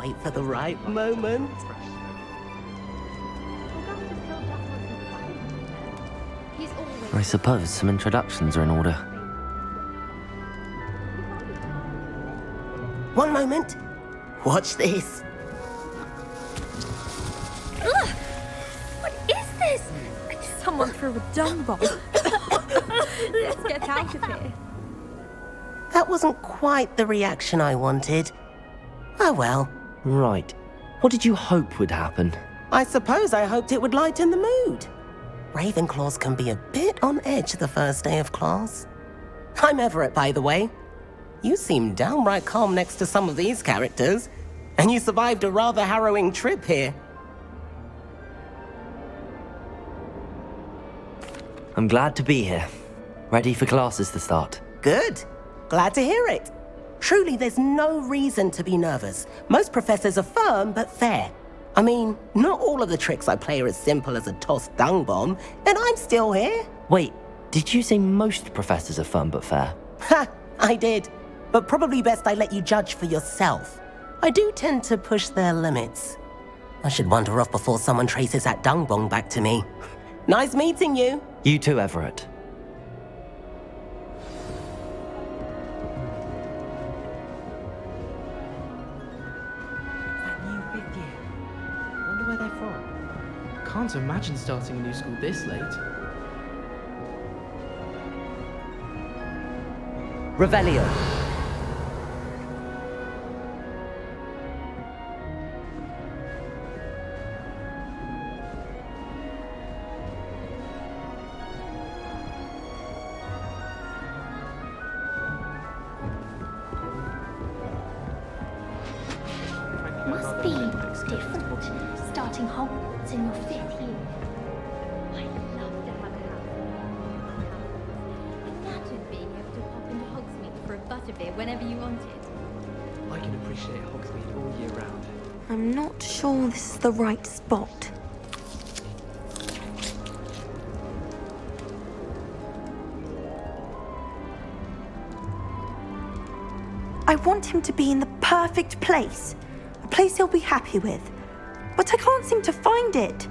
wait for the right moment. I suppose some introductions are in order. One moment. Watch this. Ugh! What is this? Someone threw a dung bomb. Let's get out of here. That wasn't quite the reaction I wanted. Oh well. Right. What did you hope would happen? I suppose I hoped it would lighten the mood. Ravenclaws can be a bit on edge the first day of class. I'm Everett, by the way. You seem downright calm next to some of these characters, and you survived a rather harrowing trip here. I'm glad to be here. Ready for classes to start. Good. Glad to hear it. Truly, there's no reason to be nervous. Most professors are firm but fair. I mean, not all of the tricks I play are as simple as a tossed dung bomb, and I'm still here. Wait, did you say most professors are firm but fair? Ha! I did. But probably best I let you judge for yourself. I do tend to push their limits. I should wander off before someone traces that dung bomb back to me. Nice meeting you. You too, Everett. Where they're from. Can't imagine starting a new school this late. Revelio. Must be different starting Hogwarts in your 5th year. I'd love to have a house. Imagine being able to hop into Hogsmeade for a butterbeer whenever you wanted. I can appreciate Hogsmeade all year round. I'm not sure this is the right spot. I want him to be in the perfect place. A place he'll be happy with. But I can't seem to find it.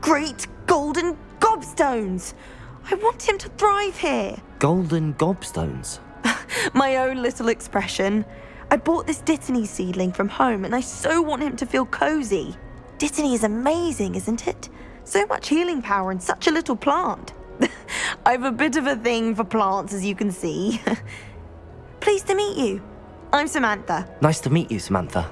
Great golden gobstones! I want him to thrive here. Golden gobstones. My own little expression. I bought this Dittany seedling from home and I so want him to feel cozy. Dittany is amazing, isn't it? So much healing power in such a little plant. I've a bit of a thing for plants, as you can see. Pleased to meet you. I'm Samantha. Nice to meet you, Samantha.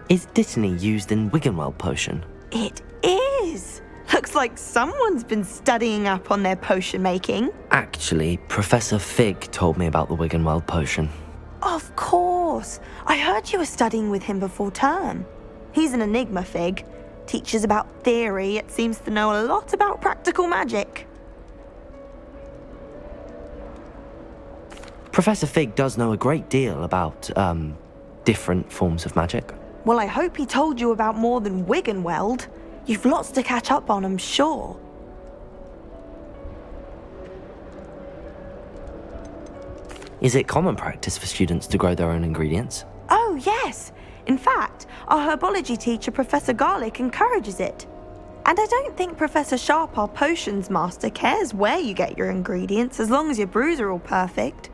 Is Dittany used in Wiggenweld potion? It is. Looks like someone's been studying up on their potion making. Actually, Professor Fig told me about the Wiggenweld potion. Of course. I heard you were studying with him before term. He's an enigma, Fig. Teaches about theory, yet seems to know a lot about practical magic. Professor Fig does know a great deal about, different forms of magic. Well, I hope he told you about more than Wiggenweld. You've lots to catch up on, I'm sure. Is it common practice for students to grow their own ingredients? Oh, yes. In fact, our herbology teacher, Professor Garlick, encourages it. And I don't think Professor Sharp, our potions master, cares where you get your ingredients as long as your brews are all perfect.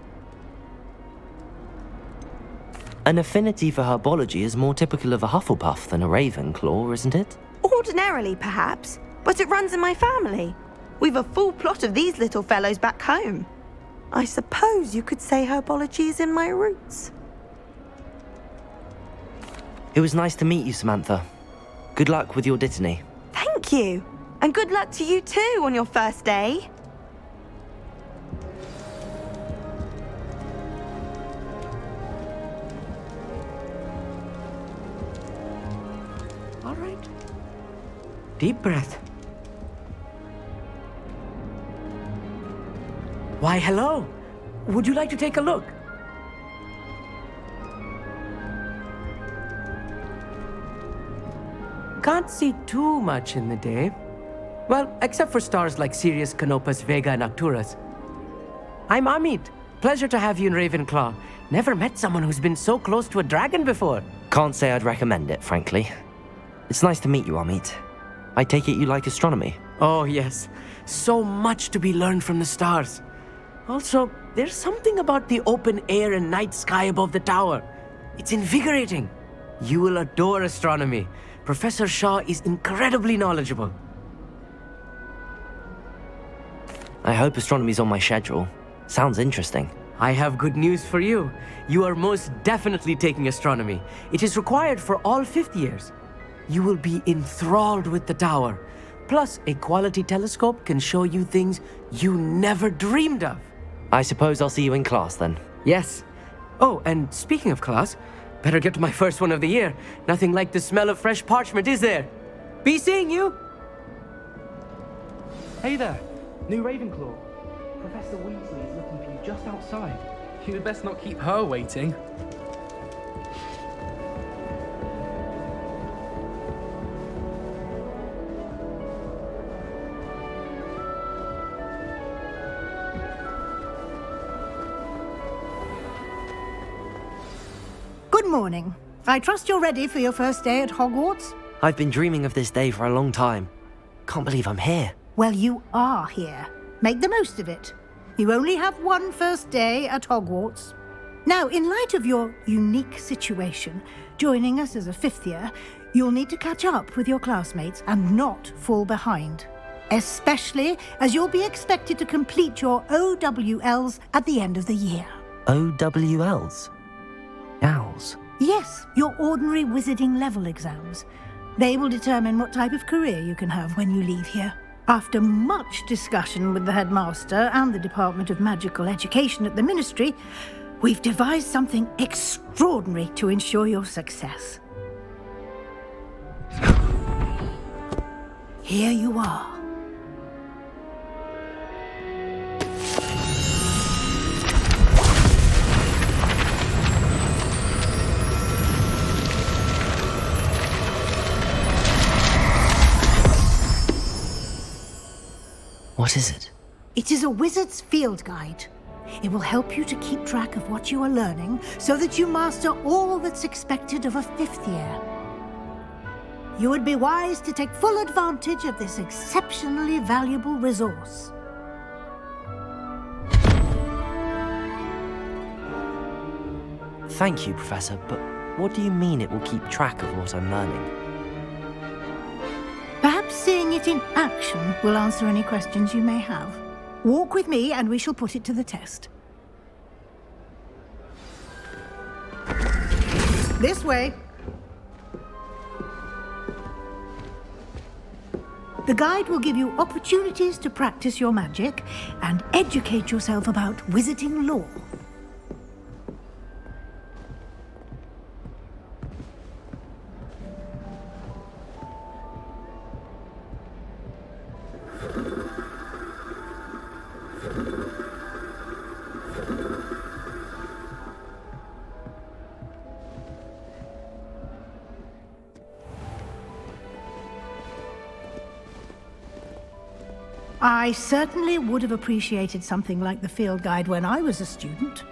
An affinity for herbology is more typical of a Hufflepuff than a Ravenclaw, isn't it? Ordinarily, perhaps, but it runs in my family. We've a full plot of these little fellows back home. I suppose you could say herbology is in my roots. It was nice to meet you, Samantha. Good luck with your Dittany. Thank you. And good luck to you too on your first day. All right. Deep breath. Why, hello. Would you like to take a look? Can't see too much in the day. Well, except for stars like Sirius, Canopus, Vega, and Arcturus. I'm Amit. Pleasure to have you in Ravenclaw. Never met someone who's been so close to a dragon before. Can't say I'd recommend it, frankly. It's nice to meet you, Amit. I take it you like astronomy. Oh, yes. So much to be learned from the stars. Also, there's something about the open air and night sky above the tower. It's invigorating. You will adore astronomy. Professor Shaw is incredibly knowledgeable. I hope astronomy's on my schedule. Sounds interesting. I have good news for you. You are most definitely taking astronomy. It is required for all fifth years. You will be enthralled with the tower. Plus, a quality telescope can show you things you never dreamed of. I suppose I'll see you in class then. Yes. Oh, and speaking of class, better get to my first one of the year. Nothing like the smell of fresh parchment, is there? Be seeing you! Hey there, new Ravenclaw. Professor Weasley is looking for you just outside. You'd best not keep her waiting. Good morning. I trust you're ready for your first day at Hogwarts? I've been dreaming of this day for a long time. Can't believe I'm here. Well, you are here. Make the most of it. You only have one first day at Hogwarts. Now, in light of your unique situation, joining us as a fifth year, you'll need to catch up with your classmates and not fall behind. Especially as you'll be expected to complete your OWLs at the end of the year. OWLs? Owls? Yes, your ordinary wizarding level exams. They will determine what type of career you can have when you leave here. After much discussion with the headmaster and the Department of Magical Education at the Ministry, we've devised something extraordinary to ensure your success. Here you are. What is it? It is a wizard's field guide. It will help you to keep track of what you are learning so that you master all that's expected of a fifth year. You would be wise to take full advantage of this exceptionally valuable resource. Thank you, Professor, but what do you mean it will keep track of what I'm learning? Perhaps seeing it in action will answer any questions you may have. Walk with me and we shall put it to the test. This way. The guide will give you opportunities to practice your magic and educate yourself about wizarding lore. I certainly would have appreciated something like the field guide when I was a student.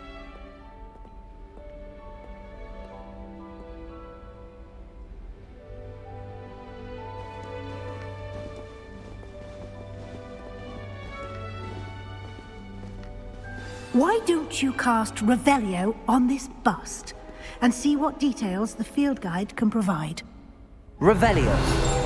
Why don't you cast Revelio on this bust and see what details the field guide can provide? Revelio.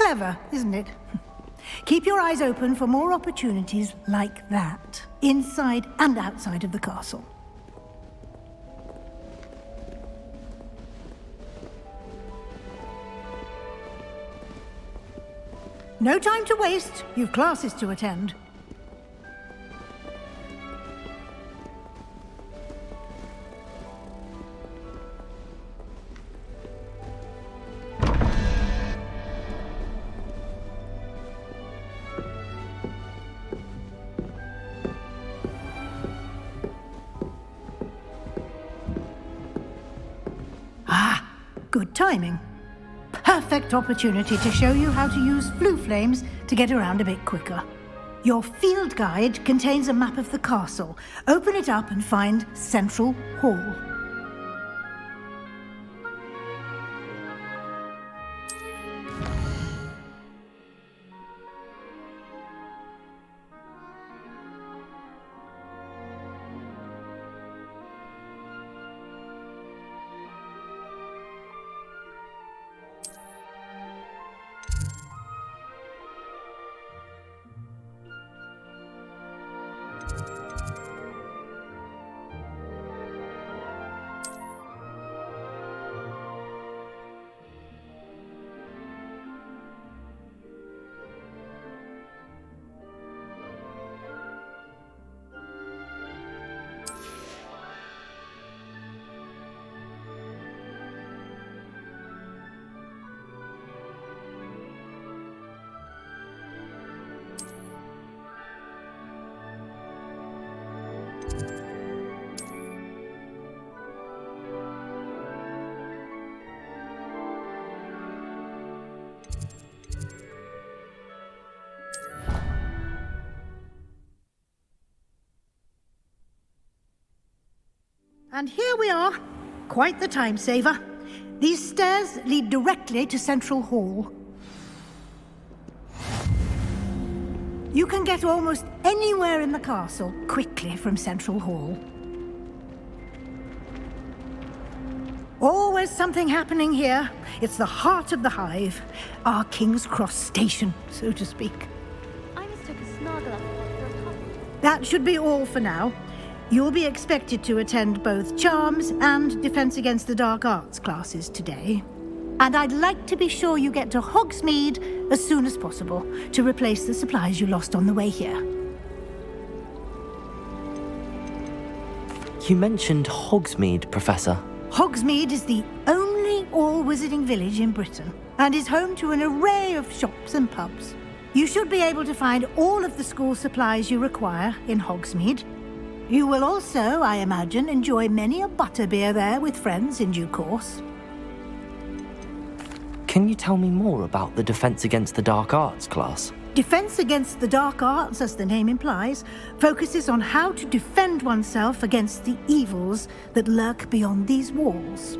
Clever, isn't it? Keep your eyes open for more opportunities like that, inside and outside of the castle. No time to waste. You've classes to attend. Good timing. Perfect opportunity to show you how to use Floo flames to get around a bit quicker. Your field guide contains a map of the castle. Open it up and find Central Hall. And here we are. Quite the time saver. These stairs lead directly to Central Hall. You can get almost anywhere in the castle quickly from Central Hall. Always something happening here. It's the heart of the hive. Our King's Cross station, so to speak. I mistook a snargle up for a puppy. That should be all for now. You'll be expected to attend both Charms and Defense Against the Dark Arts classes today. And I'd like to be sure you get to Hogsmeade as soon as possible to replace the supplies you lost on the way here. You mentioned Hogsmeade, Professor. Hogsmeade is the only all-wizarding village in Britain and is home to an array of shops and pubs. You should be able to find all of the school supplies you require in Hogsmeade. You will also, I imagine, enjoy many a butterbeer there with friends in due course. Can you tell me more about the Defense Against the Dark Arts class? Defense Against the Dark Arts, as the name implies, focuses on how to defend oneself against the evils that lurk beyond these walls.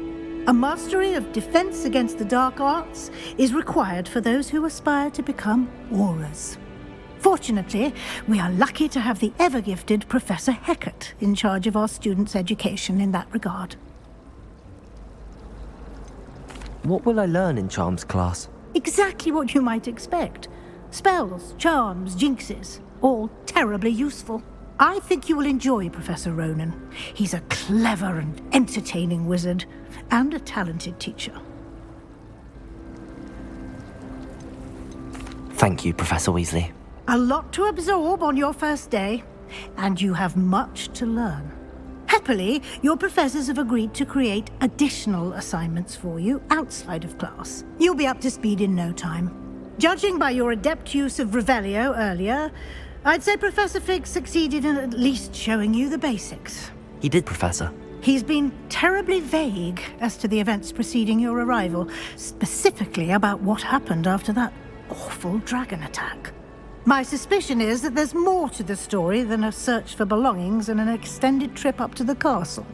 A mastery of Defense Against the Dark Arts is required for those who aspire to become Aurors. Fortunately, we are lucky to have the ever-gifted Professor Hecat in charge of our students' education in that regard. What will I learn in Charms class? Exactly what you might expect. Spells, charms, jinxes, all terribly useful. I think you will enjoy Professor Ronan. He's a clever and entertaining wizard, and a talented teacher. Thank you, Professor Weasley. A lot to absorb on your first day, and you have much to learn. Happily, your professors have agreed to create additional assignments for you outside of class. You'll be up to speed in no time. Judging by your adept use of Revelio earlier, I'd say Professor Fig succeeded in at least showing you the basics. He did, Professor. He's been terribly vague as to the events preceding your arrival, specifically about what happened after that awful dragon attack. My suspicion is that there's more to the story than a search for belongings and an extended trip up to the castle.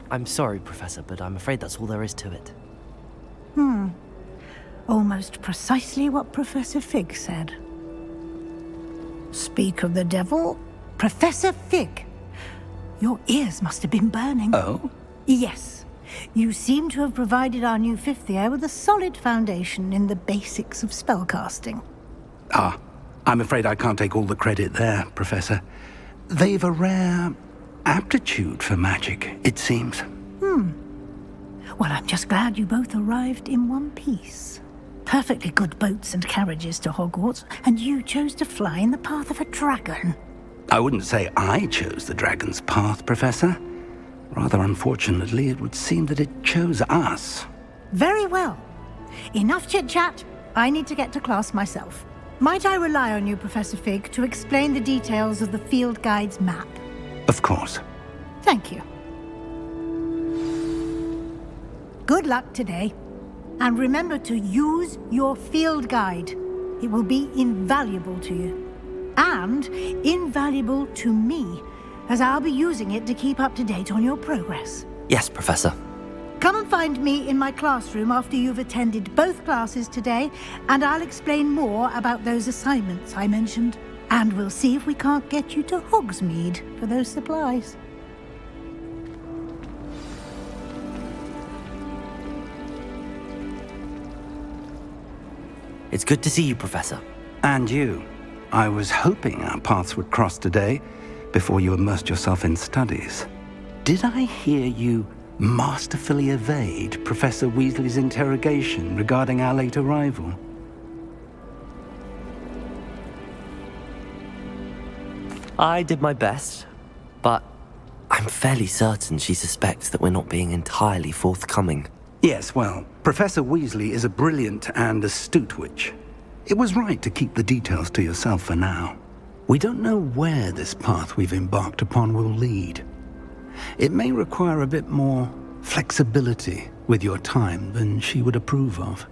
I'm sorry, Professor, but I'm afraid that's all there is to it. Almost precisely what Professor Fig said. Speak of the devil, Professor Fig. Your ears must have been burning. Oh? Yes. You seem to have provided our new fifth year with a solid foundation in the basics of spellcasting. Ah, I'm afraid I can't take all the credit there, Professor. They've a rare aptitude for magic, it seems. Well, I'm just glad you both arrived in one piece. Perfectly good boats and carriages to Hogwarts, and you chose to fly in the path of a dragon. I wouldn't say I chose the dragon's path, Professor. Rather unfortunately, it would seem that it chose us. Very well. Enough chit-chat. I need to get to class myself. Might I rely on you, Professor Fig, to explain the details of the field guide's map? Of course. Thank you. Good luck today. And remember to use your field guide. It will be invaluable to you. And invaluable to me, as I'll be using it to keep up to date on your progress. Yes, Professor. Come and find me in my classroom after you've attended both classes today, and I'll explain more about those assignments I mentioned. And we'll see if we can't get you to Hogsmeade for those supplies. It's good to see you, Professor. And you. I was hoping our paths would cross today, before you immersed yourself in studies. Did I hear you masterfully evade Professor Weasley's interrogation regarding our late arrival? I did my best, but I'm fairly certain she suspects that we're not being entirely forthcoming. Yes, well, Professor Weasley is a brilliant and astute witch. It was right to keep the details to yourself for now. We don't know where this path we've embarked upon will lead. It may require a bit more flexibility with your time than she would approve of.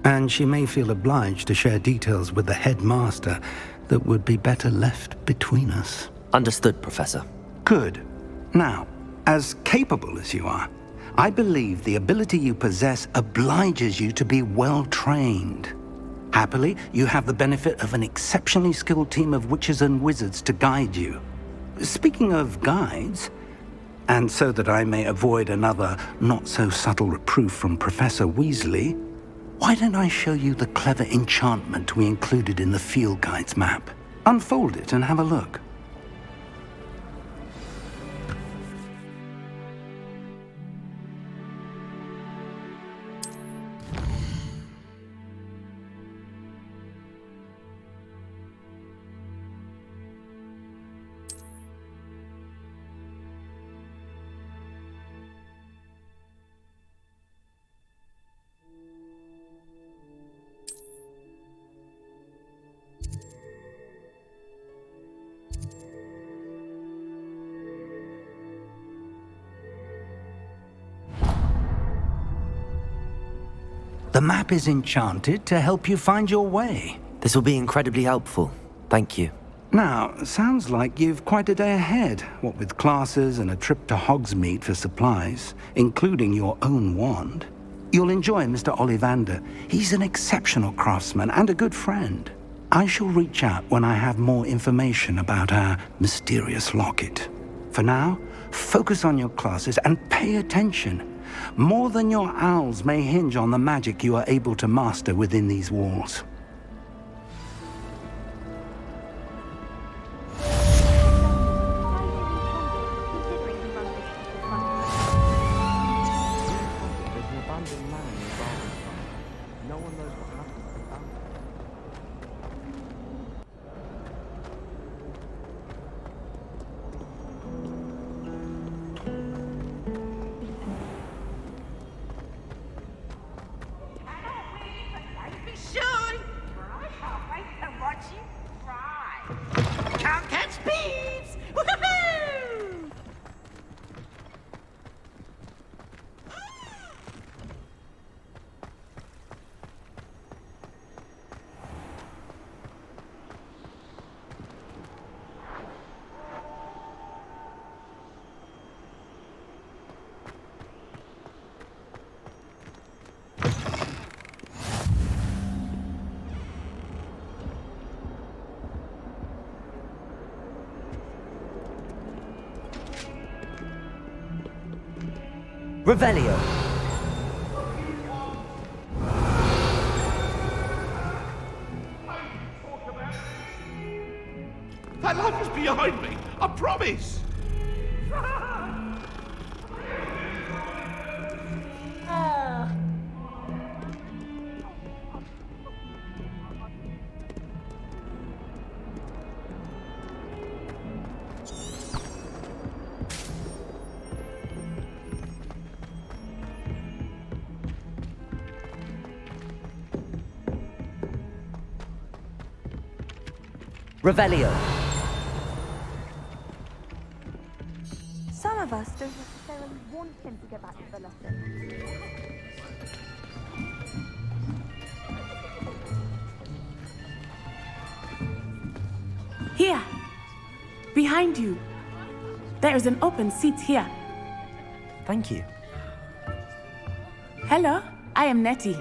And she may feel obliged to share details with the headmaster that would be better left between us. Understood, Professor. Good. Now, as capable as you are, I believe the ability you possess obliges you to be well trained. Happily, you have the benefit of an exceptionally skilled team of witches and wizards to guide you. Speaking of guides, and so that I may avoid another not-so-subtle reproof from Professor Weasley, why don't I show you the clever enchantment we included in the field guide's map? Unfold it and have a look. The map is enchanted to help you find your way. This will be incredibly helpful. Thank you. Now, sounds like you've quite a day ahead, what with classes and a trip to Hogsmeade for supplies, including your own wand. You'll enjoy Mr. Ollivander. He's an exceptional craftsman and a good friend. I shall reach out when I have more information about our mysterious locket. For now, focus on your classes and pay attention. More than your owls may hinge on the magic you are able to master within these walls. Revelio. That light was behind me, I promise! Revelio. Some of us don't necessarily want him to go back to the lesson. Here! Behind you! There is an open seat here. Thank you. Hello, I am Nettie.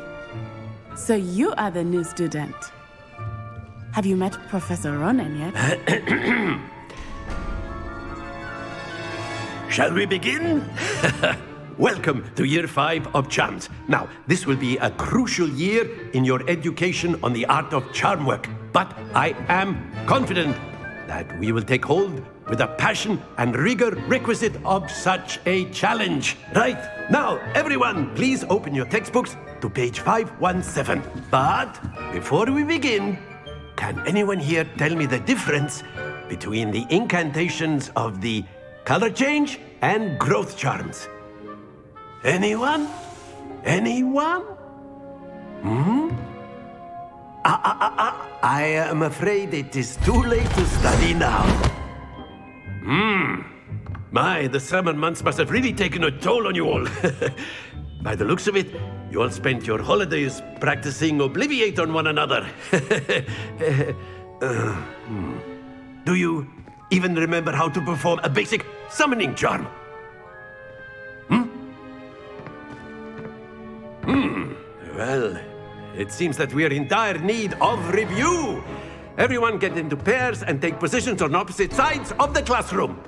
So you are the new student. Have you met Professor Ronan yet? Shall we begin? Welcome to Year 5 of Charms. Now, this will be a crucial year in your education on the art of charm work. But I am confident that we will take hold with the passion and rigor requisite of such a challenge. Right, now, everyone, please open your textbooks to page 517. But before we begin, can anyone here tell me the difference between the incantations of the color change and growth charms? Anyone? Anyone? I am afraid it is too late to study now. My, the summer months must have really taken a toll on you all. By the looks of it, you all spent your holidays practicing Obliviate on one another. Do you even remember how to perform a basic summoning charm? Well, it seems that we are in dire need of review. Everyone get into pairs and take positions on opposite sides of the classroom.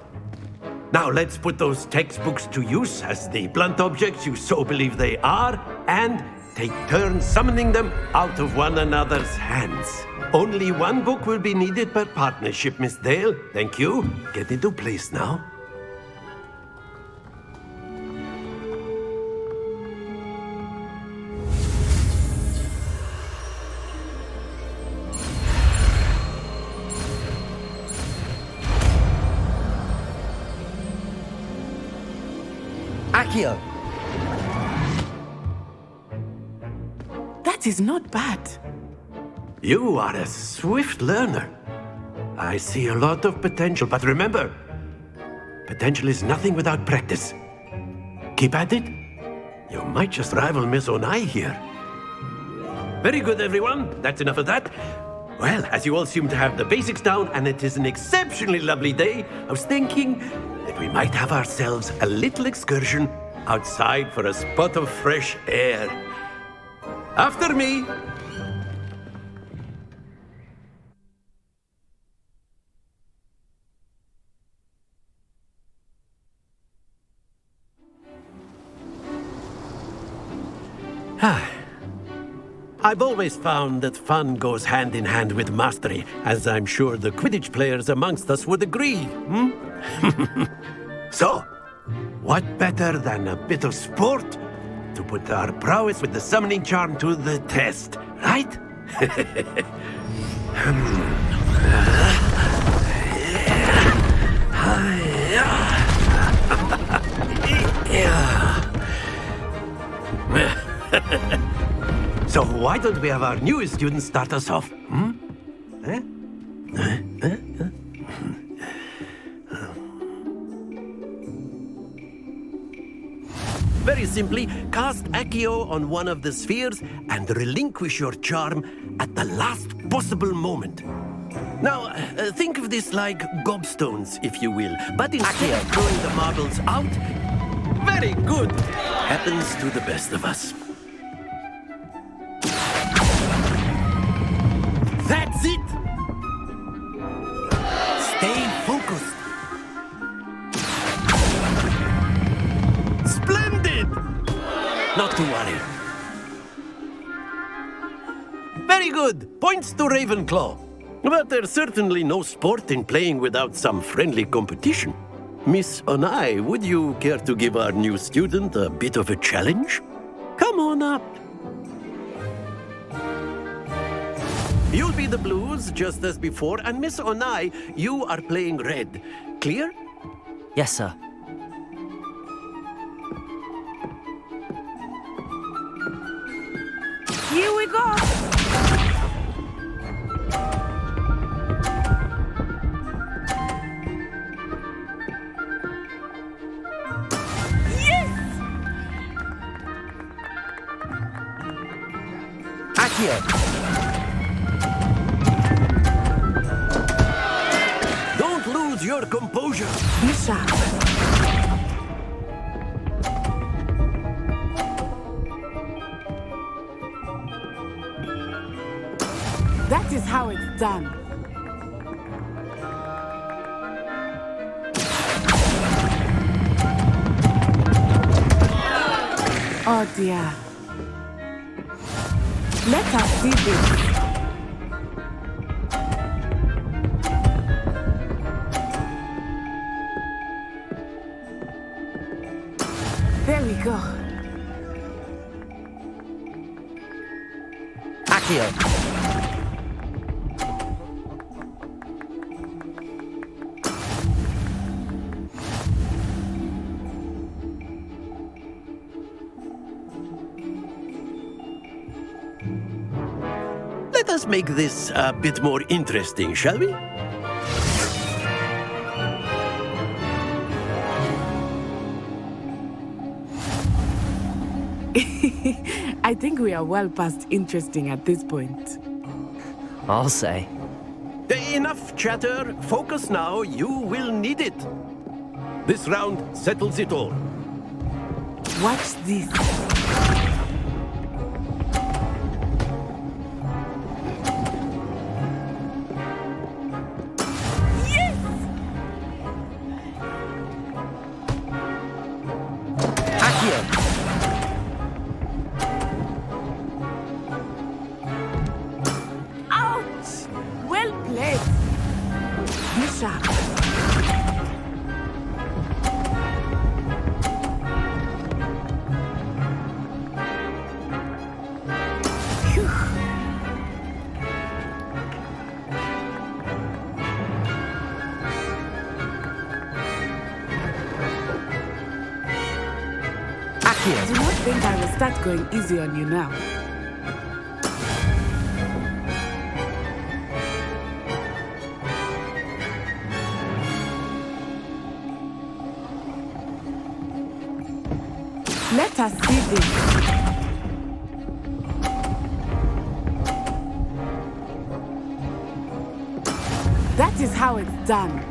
Now let's put those textbooks to use as the blunt objects you so believe they are, and take turns summoning them out of one another's hands. Only one book will be needed per partnership, Miss Dale. Thank you. Get into place now. Accio. That is not bad. You are a swift learner. I see a lot of potential, but remember, potential is nothing without practice. Keep at it. You might just rival Miss Onai here. Very good, everyone. That's enough of that. Well, as you all seem to have the basics down, and it is an exceptionally lovely day, I was thinking that we might have ourselves a little excursion outside for a spot of fresh air. After me. I've always found that fun goes hand in hand with mastery, as I'm sure the Quidditch players amongst us would agree. So, what better than a bit of sport to put our prowess with the summoning charm to the test, right? So why don't we have our newest student start us off? Very simply, cast Accio on one of the spheres and relinquish your charm at the last possible moment. Now, think of this like gobstones, if you will, but instead of throwing the marbles out, very good. Happens to the best of us. That's it! Stay focused. Splendid! Very good. Points to Ravenclaw. But there's certainly no sport in playing without some friendly competition. Miss Onai, would you care to give our new student a bit of a challenge? Come on up. You'll be the blues, just as before, and Miss Onai, you are playing red. Clear? Yes, sir. Here we go! Don't lose your composure. Be sharp. That is how it's done. Oh dear. Let us see this. There we go. Accio. Let us make this a bit more interesting, shall we? I think we are well past interesting at this point. I'll say. Enough chatter. Focus now. You will need it. This round settles it all. Watch this. Do not think I will start going easy on you now. Let us see this. That is how it's done.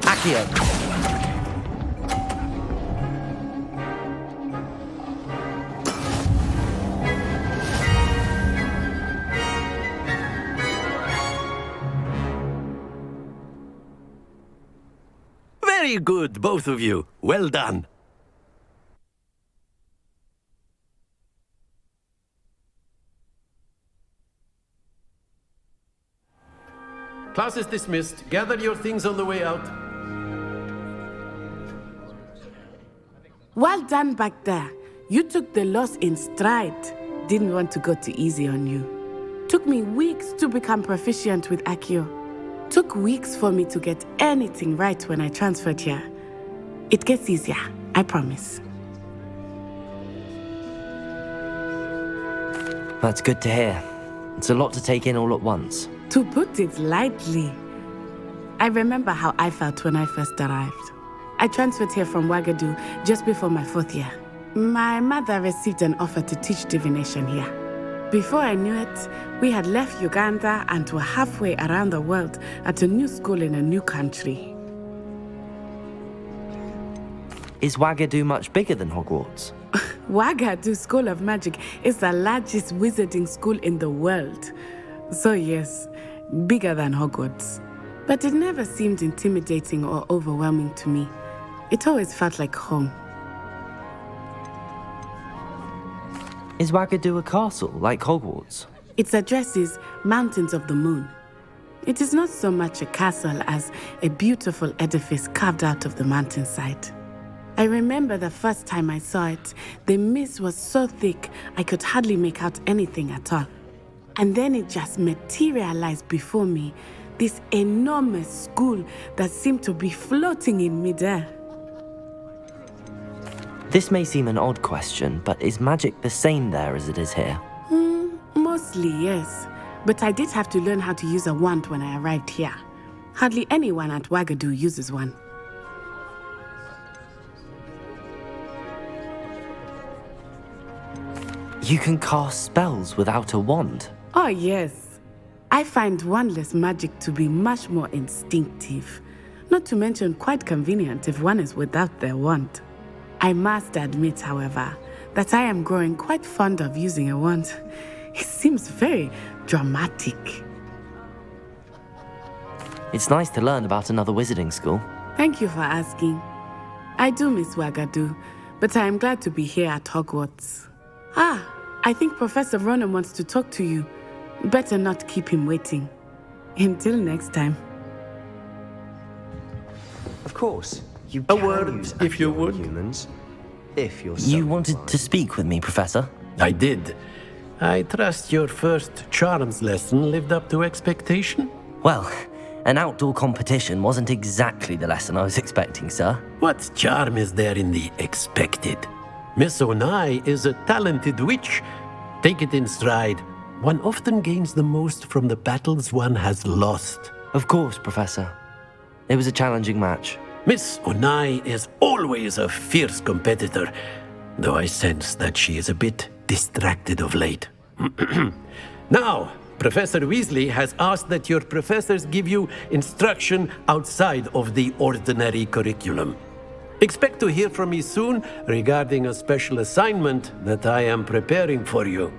Accio. Very good, both of you. Well done. Class is dismissed. Gather your things on the way out. Well done back there. You took the loss in stride. Didn't want to go too easy on you. Took me weeks to become proficient with Accio. Took weeks for me to get anything right when I transferred here. It gets easier, I promise. That's good to hear. It's a lot to take in all at once. To put it lightly, I remember how I felt when I first arrived. I transferred here from Ouagadougou just before my 4th year. My mother received an offer to teach divination here. Before I knew it, we had left Uganda and were halfway around the world at a new school in a new country. Is Ouagadougou much bigger than Hogwarts? Ouagadougou School of Magic is the largest wizarding school in the world. So yes, bigger than Hogwarts. But it never seemed intimidating or overwhelming to me. It always felt like home. Is Wagadu a castle, like Hogwarts? Its address is Mountains of the Moon. It is not so much a castle as a beautiful edifice carved out of the mountainside. I remember the first time I saw it, the mist was so thick I could hardly make out anything at all. And then it just materialized before me, this enormous school that seemed to be floating in midair. This may seem an odd question, but is magic the same there as it is here? Mostly, yes. But I did have to learn how to use a wand when I arrived here. Hardly anyone at Wagadu uses one. You can cast spells without a wand? Oh, yes. I find wandless magic to be much more instinctive. Not to mention quite convenient if one is without their wand. I must admit, however, that I am growing quite fond of using a wand. It seems very dramatic. It's nice to learn about another wizarding school. Thank you for asking. I do miss Wagadu, but I am glad to be here at Hogwarts. I think Professor Ronan wants to talk to you. Better not keep him waiting. Until next time. Of course, you A can word, use if you would. humans, if you're so You wanted inclined. to speak with me, Professor? I did. I trust your first charms lesson lived up to expectation? Well, an outdoor competition wasn't exactly the lesson I was expecting, sir. What charm is there in the expected? Miss Onai is a talented witch. Take it in stride. One often gains the most from the battles one has lost. Of course, Professor. It was a challenging match. Miss Onai is always a fierce competitor, though I sense that she is a bit distracted of late. Now, Professor Weasley has asked that your professors give you instruction outside of the ordinary curriculum. Expect to hear from me soon regarding a special assignment that I am preparing for you.